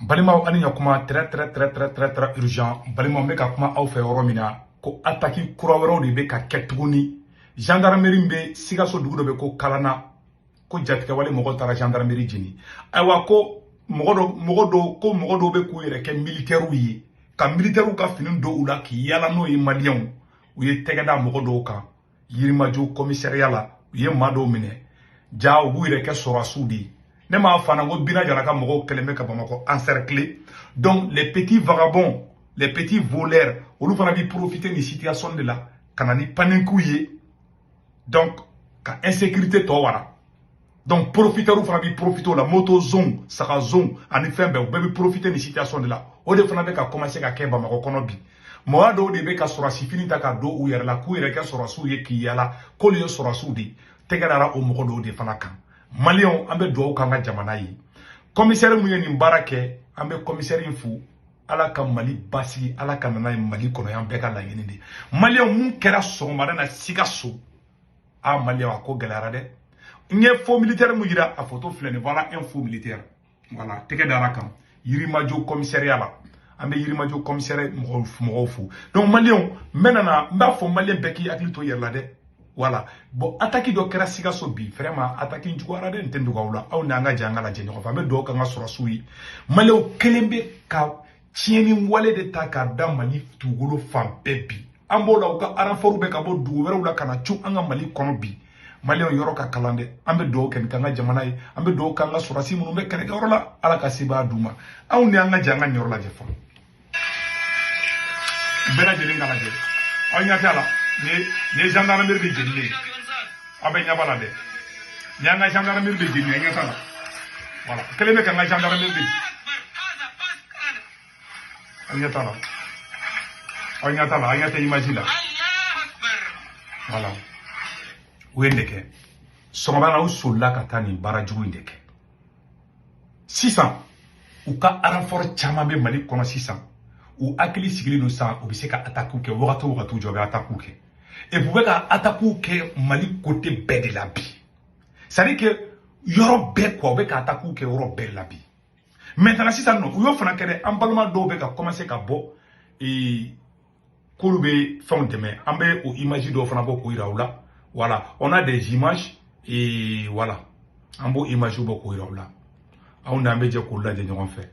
Balima ani yakuma très urgent. Balima me ka kuma aw fe yɔrɔ min na ko attaque kura wɛrɛw de be ka kɛ tuguni. Gendarmerie be Sikaso dugu dɔ be ko Kalana ko jatigɛ wale mɔgɔ taara gendarmerie jeni. Ayiwa ko mɔgɔ dɔw be k'u yɛrɛ kɛ militaires ye ka militaires ka fini don u la k'i yala n'o ye maliyɛnw u ye tɛgɛ da mɔgɔ dɔw kan Yirimajɔ commissariat la u ye maa dɔw minɛ ja u b'u yɛrɛ kɛ sɔrɔsiw de ye. Ne m'a fana ko Bina Jara ka mɔgɔw kɛlen bɛ ka Bamako encercler. Donc les petits vagabonds, les petits voleurs, olu fana bi profiter ni situation de la kana ni paniku ye. Donc ka insécurité to wara. Donc profiteurs fana bi profiter la moto zone, saka zone, ani fɛn bɛɛ u bɛɛ bi profiter ni situation de la. O de fana bɛ ka commencer ka kɛ Bamako kɔnɔ bi. Mɔgɔ dɔw de bɛ ka sɔrɔsi fini ta ka don u yɛrɛ la k'u yɛrɛ kɛ sɔrɔsiw ye k'i yala k'olu ye sɔrɔsiw de tɛgɛ dara o mɔgɔ dɔw de fana kan. Maliens an bɛ dugawu k'an ka jamana ye. Commissaire mun ye nin baara kɛ an bɛ commissaire in fo ala ka Mali basigi ala ka nana ye Mali kɔnɔ yan bɛɛ ka laɲini de. Maliens mun kɛra sɔgɔmada na Sikaso Maliens a ko gɛlɛyara dɛ. N ye faux militaire mun yira a photo filɛ nin voilà un faux militaire. Voilà tɛgɛ dara kan Yirimajɔ commissariat la. An bɛ Yirimajɔ commissariat mɔgɔw fo. Donc Maliens maintenant n b'a fɔ Maliens bɛɛ k'i hakili to yɛrɛ la dɛ. Voilà. Bon, attaque do kera Sikaso bi. Vraiment, attaque njugwara de nten dugawla. Aw na nga janga la jenyo. Fa me do ka nga sɔrɔsiw ye. Maliens kelembe ka tieni wale de ta ka da Mali tugolo fan bɛɛ bi. An b'o la u ka renfort bɛ ka bɔ dugu wɛrɛw la ka na cu an ka Mali kɔnɔ bi. Maliens yɔrɔ ka kalan dɛ. An bɛ dugawu kɛ k'an ka jamana ye. An bɛ dugawu k'an ka sɔrɔsi minnu bɛ kɛlɛkɛyɔrɔ la. Ala ka sebaya d'u ma. Aw ni an ka janga ɲɔrɔ lajɛ fɔlɔ. Bɛɛ lajɛlen ka lajɛ. Aw ɲɛ t'a la. Ne gendarmerie be jeni abe nyabala de nyanga gendarmerie be jeni nyanga sala voilà kelebe ka nga gendarmerie be anyata imagine la voilà wendeke somabana usulla katani barajugu ndeke 600 uka renfort chama be Mali kono 600 ou akili sigili no sa o bi se ka attaque ke wagatu jobe attaque ke et vous pouvez attaquer Mali côté bɛɛ de la bi c'est à dire que yɔrɔ bɛɛ quoi o bɛ ka attaque kɛ yɔrɔ bɛɛ la bi maintenant sisan non u y'o fana kɛ dɛ an balima dɔw bɛ ka commencer ka bɔ k'olu bɛ fɛnw dɛmɛ an bɛ o image dɔw fana bɔ k'o yira u la voilà on a des images et voilà an b'o image bɔ k'o yira u la aw n'an bɛ jɛ k'o lajɛ ɲɔgɔn fɛ.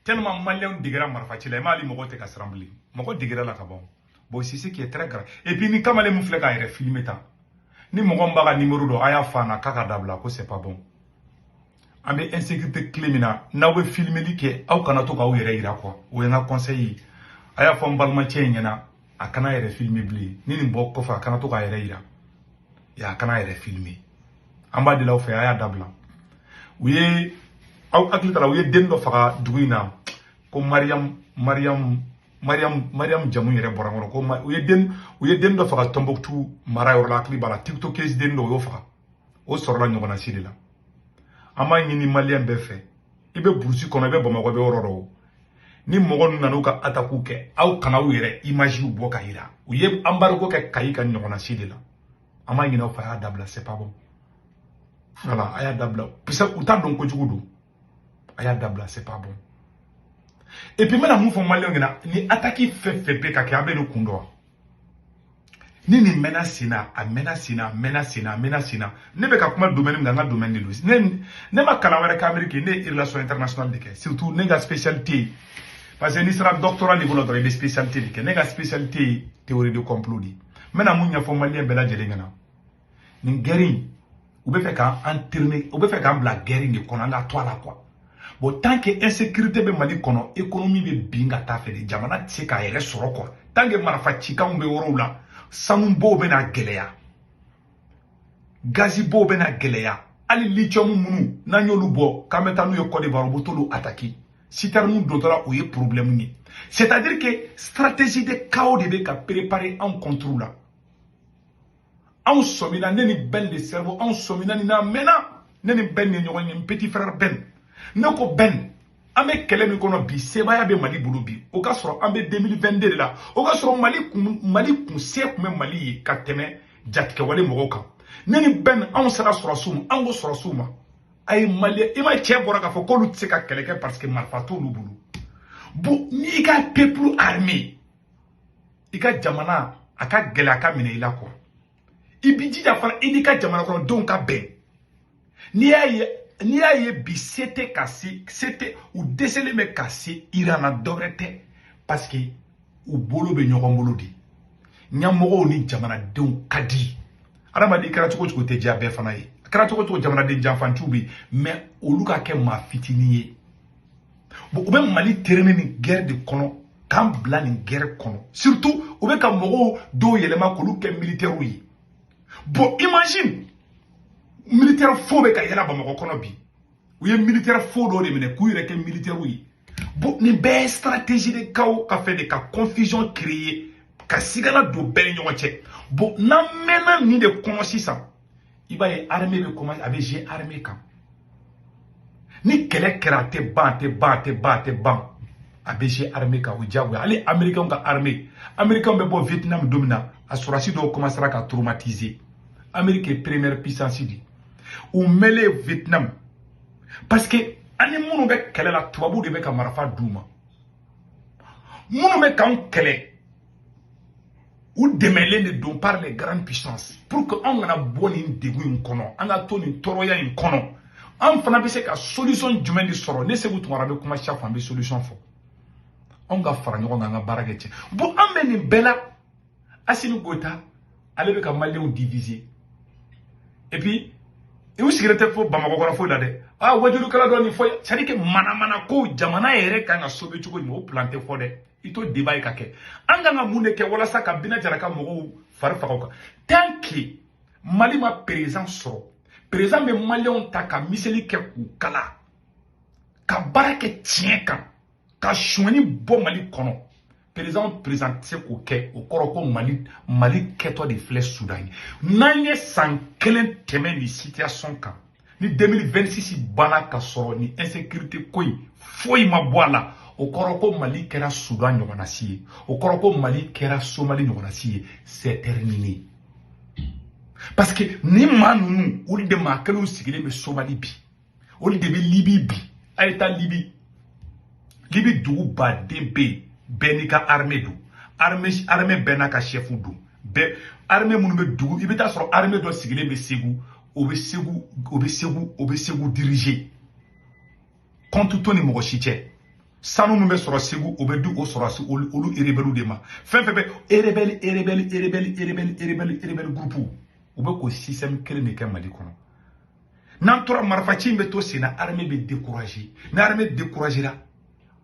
Tellement Maliens digira marfaci la mali mogo te ka srambli mogo digira la ka bon bon c'est ce qui est très grave et puis ni kamale mu fleka ire filmer ta ni mogo mbaga numéro do aya fana kaka dabla ko c'est pas bon ambe insécurité clémina na we filmer li ke aw kana to ka o yere ira quoi o nga conseil aya fo mbalma chenyana akana yere filmer bli ni mbo ko fa kana to ka yere ira ya kana yere filmer amba de law fe aya dabla oui aw aklita la oui den do fa duguina ko Mariam jamu yere borangoro ko uye den do fa Tombouctou mara yor la klibala TikTok case den do yo fa o sorla nyogona sidila ama nyini Malien be fe ibe bursi kono be Bamako be ororo ni mɔgɔ ninnu nan'u ka attaque kɛ aw kana aw yɛrɛ image bɔ ka yira u ye embargo kɛ Kayi ka ɲɔgɔnna si de la an ma ɲinɛ aw fɛ a y'a dabila c'est pas bon voilà a y'a dabila puisque u t'a dɔn kojugu don a y'a dabila c'est pas bon et puis n bɛna mun fɔ maliyɛnw ɲɛna ni attaque fɛn fɛn bɛ ka kɛ a bɛ nin kun dɔn ni nin mɛnna sen na a mɛnna sen na a mɛnna sen na a mɛnna sen na ne bɛ ka kuma domaine min kan n ka domaine de don ne ma kalan wɛrɛ kɛ Amérique ne ye relation internationale de kɛ surtout ne ka spécialité ye parce que n'i sera doctorat niveau la dɔrɔn i bɛ spécialité de kɛ ne ka spécialité ye théorie de complot de ye n bɛna mun ɲɛfɔ maliyɛn bɛɛ lajɛlen ɲɛna nin guerre in u bɛ fɛ k'an entraîner u bɛ fɛ k'an bila guerre in de kɔnɔ an ka to a la quoi bon tant que insécurité bɛ Mali kɔnɔ économie bɛ bin ka taa fɛ de jamana tɛ se k'a yɛrɛ sɔrɔ quoi tant que marifa cikanw bɛ yɔrɔw la sanubow bɛna gɛlɛya gazibow bɛna gɛlɛya hali lithium minnu n'an y'olu bɔ k'an bɛ taa n'u ye Côte d'Ivoire u bɛ t'olu attaquer citerne donnera o ye problème ye c'est-à-dire que stratégie de chaos de bɛ ka préparer anw contre la anw sɔmina ne ni Ben de cerveau anw sɔmina nin na mɛnna ne ni Ben ni ɲɔgɔn ye n petit frère Ben ne ko Ben an bɛ kɛlɛ min kɔnɔ bi sebaaya bɛ Mali bolo bi o ka sɔrɔ an bɛ 2022 de la o ka sɔrɔ Mali kun se kun bɛ Mali ye ka tɛmɛ jatigɛwale mɔgɔw kan ne ni Ben anw sera sɔrɔsiw ma an ko sɔrɔsiw ma a ye Maliyɛn i ma cɛ bɔra k'a fɔ k'olu tɛ se ka kɛlɛ kɛ parce que marifa t'olu bolo bon n'i ka peuple armé i ka jamana a ka gɛlɛ a ka minɛ i la quoi i b'i jija fana i n'i ka jamana kɔnɔdenw ka bɛn n'i y'a ye bi se tɛ ka se u dɛsɛlen bɛ ka se Iran na dɔwɛrɛ tɛ parce que u bolo bɛ ɲɔgɔn bolo de ɲɛmɔgɔw ni jamanadenw ka di adamaden kɛra cogo cogo tɛ diya bɛɛ fana ye a kɛra cogo cogo jamanaden janfantiw bɛ yen mais olu ka kɛ maa fitinin ye bon u bɛ Mali terrain ni guerre de kɔnɔ k'an bila nin guerre kɔnɔ surtout u bɛ ka mɔgɔw dɔw yɛlɛma k'olu kɛ militaires ye bon imagine militaire faux bɛ ka yɛlɛ Bamakɔ kɔnɔ bi u ye militaire faux dɔw de minɛ k'u yɛrɛ kɛ militaires ye bon nin bɛɛ ye stratégie de kaw ka fɛ de ka confusion créer ka sigana don bɛɛ ni ɲɔgɔn cɛ bon n'an mɛnna nin de kɔnɔ sisan i b'a ye armée bɛ commencer a bɛ jouer armée kan ni kɛlɛ kɛra a tɛ ban a bɛ jouer armée kan o diyagoya hali américains ka armée américains bɛ bɔ Vietnam don min na a sɔrɔdasi dɔw commencera ka traumatiser Amérique ye première puissance de u mêlé Vietnam parce que ani minnu bɛ kɛlɛ la tubabuw de bɛ ka marifa d'u ma minnu bɛ k'anw kɛlɛ u dɛmɛlen de don par les grandes puissances pour que anw kana bɔ nin degun in kɔnɔ an ka to nin tɔɔrɔya in kɔnɔ an fana bɛ se ka solution jumɛn de sɔrɔ ne Segu Tunkara bɛ kuma chaque fois an bɛ solution fɔ anw ka fara ɲɔgɔn kan an ka baara kɛ cɛ bon an bɛ nin bɛɛ la Assimi Goïta ale bɛ ka maliyɛnw diviser et puis u sigilen tɛ fo Bamakɔ kɔnɔ foyi la dɛ wajulukala dɔ nin fɔ c'est à dire que mana ko jamana yɛrɛ kan ka sauver cogo min o plan tɛ fɔ dɛ i to débat ye ka kɛ an kan ka mun de kɛ walasa ka Bina Jara ka mɔgɔw fari faga o kan tant que Mali ma président sɔrɔ président bɛ maliyɛnw ta ka miseli kɛ k'u kala ka baara kɛ tiɲɛ kan ka suɲɛni bɔ Mali kɔnɔ président tɛ se k'o kɛ o kɔrɔ ko Mali kɛtɔ de filɛ Sudan ye n'an ye san kelen tɛmɛ nin situation kan ni 2026 banna ka sɔrɔ ni insécurité ko in foyi ma bɔ a la o kɔrɔ ko Mali kɛra Sudan ɲɔgɔnna si ye o kɔrɔ ko Mali kɛra Somali ɲɔgɔnna si ye c'est terminé parce que ni maa ninnu olu de maa kelenw sigilen bɛ Somali bi olu de bɛ Libi bi a ye taa Libi dugu baden bɛ yen bɛɛ n'i ka armée don armée bɛɛ n'a ka chef don bɛɛ armée minnu bɛ dugu i bɛ taa sɔrɔ armée dɔ sigilen bɛ Segu o bɛ Segu diriger compte to ni mɔgɔ si cɛ sanu min bɛ sɔrɔ Segu o bɛ di o sɔrɔsi olu rebelle de ma fɛn fɛn bɛ rebelle groupe u bɛ k'o système kelen de kɛ Mali kɔnɔ n'an tora marifaci in bɛ to sen na armée bɛ décourager ni armée découragera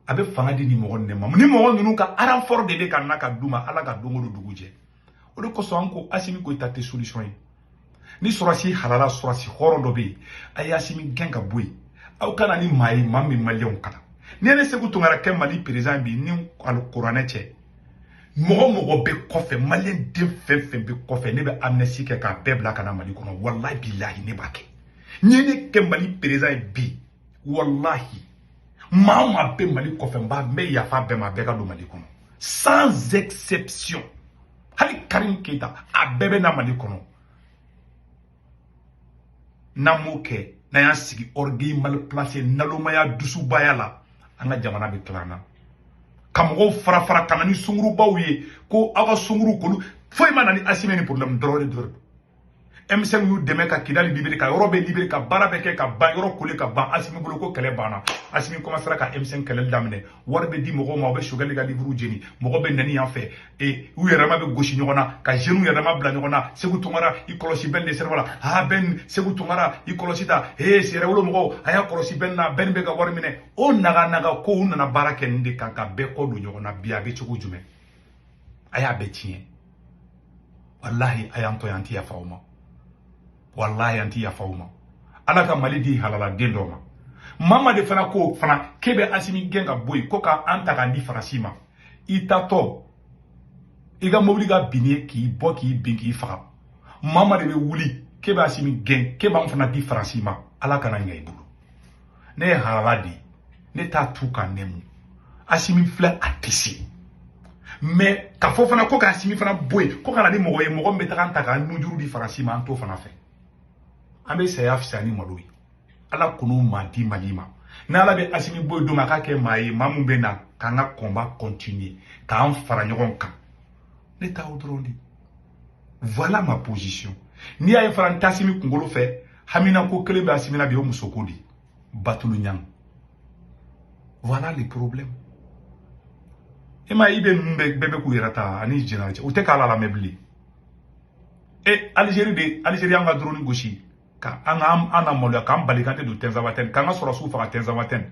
a bɛ fanga di ni mɔgɔ ninnu ma ni mɔgɔ ninnu ka renfort de bɛ ka na ka d'u ma ala ka don o don dugu jɛ o de kosɔn an ko Assimi Goïta tɛ solution ye ni sɔrɔsi halala sɔrɔsi hɔrɔn dɔ bɛ yen a ye Assimi gɛn ka bɔ yen aw kana ni maa ye maa min maliyɛnw kalan ni ne Segu Tunkara kɛ Mali président bi ni alikuranɛ cɛ mɔgɔ bɛ kɔfɛ maliyɛn den fɛn bɛ kɔfɛ ne bɛ amnistie kɛ k'a bɛɛ bila ka na Mali kɔnɔ wallahi billahi ne b'a kɛ ni ne kɛ Mali président bi wallahi Mama be Mali kofemba me yafa be ma bega do Mali kono. Sans exception. Hali Karim Keita a bebe na Mali kono. Namuke na ya sigi orgueil mal placé nalomaya dusu bayala anga jamana be klana. Kamogo fara kanani sunguru bawye ko aga sunguru kolu foi manani asime ni problème drôle. MSN yu deme ka Kidali libéré ka Europe libéré ka barabe ke ka ba Europe kole ka ba asimi bolo ko kele bana asimi commencera ka MSN kele damne warbe di mogo ma be shogali ga livre jeni mogo be nani en fait et u yerama be goshi nyona ka jenu yerama bla nyona segu tungara I kolosi ben de servala ha ben segu tungara I kolosita sere wolo mogo aya kolosi ben na ben be ga warmine o naga ko unana barake ndi kanka be ko do nyona biya be chugu jume aya be tien wallahi ayanto yanti ya fauma wallahi anti ya fauma alaka malidi halala dendoma mama de fana ko fana kebe asimi genga boy ko ka anta ka di farasima itato iga mobili ga binie ki boki binki fa mama de wuli kebe asimi gen kebe am fana di farasima alaka na ngai bulu ne halala di ne ta tuka nemu asimi fla atisi mais ka fo fana ko ka asimi fana boy ko kana di mogo mbeta kan ta ka nujuru di farasima anto fana fe ambe saya fisani maloi ala kunu mandi malima na ala be asimi boy do maka ke mai mamu be na kanga combat continuer ka en fara nyogon kan ne ta odrondi voilà ma position ni ay fantasimi kungolo fe hamina ko kele be asimi na be o musokodi batulu nyang voilà les problèmes ema ibe bebe ku yerata ani general o te kala la mebli et Algérie anga drone goshi ka ana molo ka mbalikante do tenzawaten ka nga soro su fa tenzawaten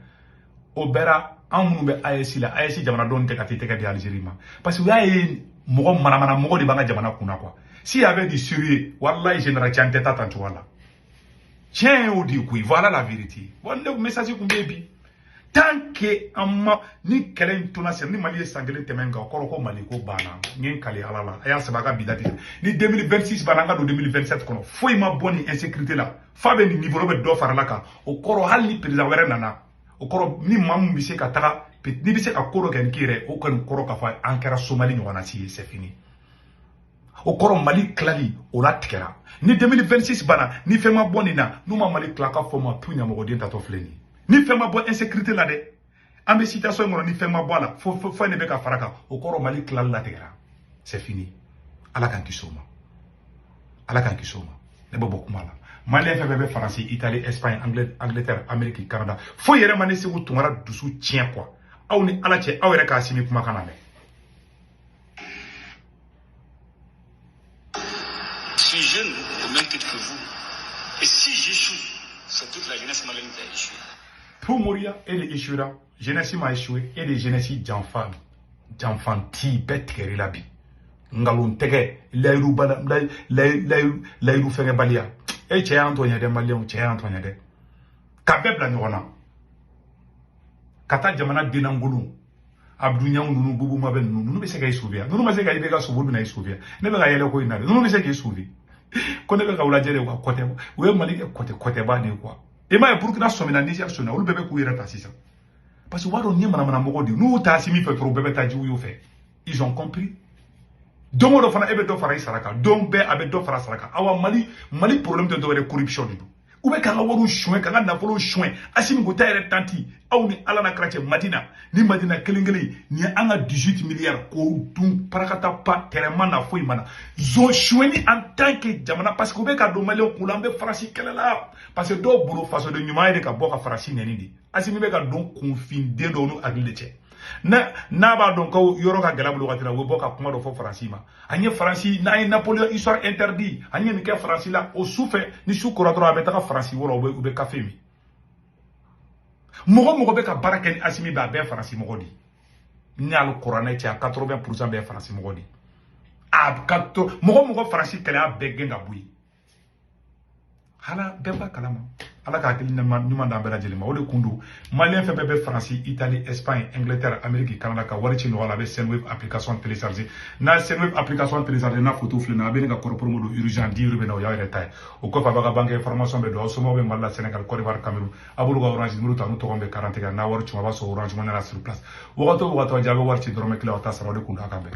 o bera an be AES la AES jamana don te ka te ka di Algérie ma parce que yaye mogo mana mogo de banga jamana kuna quoi si y avait du sérieux wallahi général chante tata tu wala tiens ou dit quoi voilà la vérité voilà message ku bebi tant que amma ni kelen tuna se ni mali sangele temenga ko mali ko bana ngin kali alala aya sabaga bidati ni 2026 bananga do 2027 kono foi ma boni insécurité la fa be ni niveau be do farala ka o koro halli président were nana o koro ni mamu bise ka taga ni bise ka koro ken kire o kan koro ka fa ankara somali nyona si c'est fini o koro mali klali o la tikera ni 2026 bana ni fe ma boni na no ma mali klaka fo ma punya mo godin tato fleni ni fait ma bonne insécurité là de ambe citation ngoro ni fait ma bonne là faut ne be ka faraka o koro mali klal la terra c'est fini ala kan kisoma ne bo bokuma la mali fa be France Italie Espagne Angleterre Amérique Canada faut yere mané se wutumara dusu tien quoi aw ni ala che aw yere ka simi kuma kana me je suis jeune au même titre que vous et si j'échoue c'est toute la jeunesse malienne qui a échoué. Pour mourir, elle échouera. Jeunesse m'a échoué. Et les jeunesses d'enfanti, bête qui la bi. Ngalon tege, lairu bala, lairu fere balia. Et tché Antoine de Malion, tché Antoine de. Kabeb la nyona. Kata jamana dinangulu. Abdou Nyang nunu bubu maben nunu be se ga isuvia. Nunu ma se ga ibega subu na isuvia. Ne be ga yele ko inare. Nunu be se ga isuvi. Ko ne be ga ulajere ko kote. We mali kote ba ne quoi. Et moi, pour que nous soyons en Niger, nous devons bébé courir à ça. Parce que nous ils ont compris. Donc, on a fait faire Saraka. Donc, on a fait faire Saraka. Awa Mali problème de corruption. Ou bien quand on a chouin, quand on a volé chouin, Assim Gouta est tanti. Aou ni ala na krache Madina, ni Madina Kelingeli, ni anga 18 milliards. Ko dun parakata pa terema na foi mana. Zo chouini en tant que jamana parce que be ka do malio kulambe farasi kelela. Parce que do buro faso de nyuma ide ka boka farasi neni di. Assim be ka don confinde do no agleche. Na ba don ko yoro ka galabulu ka tira wo boka kuma do fo farasi ma. Anye farasi na Napoléon histoire interdit. Anye ni ke farasi la o souffle ni sou koratro abeta ka farasi woro ou be café mi. Mogo be ka baraka ni Assimi ba be farasi mogo di. Ni al Qur'an ti a 80% be farasi mogo di. A mogo farasi kala be genga bui. hala bɛɛ b'a kalama ala ka hakili ɲuman d'an bɛɛ lajɛlen ma o de kun don maliyɛn fɛn bɛɛ bɛ faransi itali espagne angleterre amérique canada ka wari ci nɔgɔya la a bɛ senwave application télécharger n'a senwave application télécharger n'a photo filɛ na a bɛ ne ka kɔrɔ promo don urgent 10 € bɛ na o y'aw yɛrɛ ta ye o kɔfɛ a b'a ka banque information bɛ don aw somɔgɔw bɛ mali la sénégal côte d'ivoire cameroun a b'olu ka orange numéro ta n'u tɔgɔ bɛ garanti kan n'a wari cun a b'a sɔrɔ orange money la sur place wagati o wagati a jaa a bɛ wari ci dɔrɔmɛ kelen aw ta sara o de kun don a kan bɛn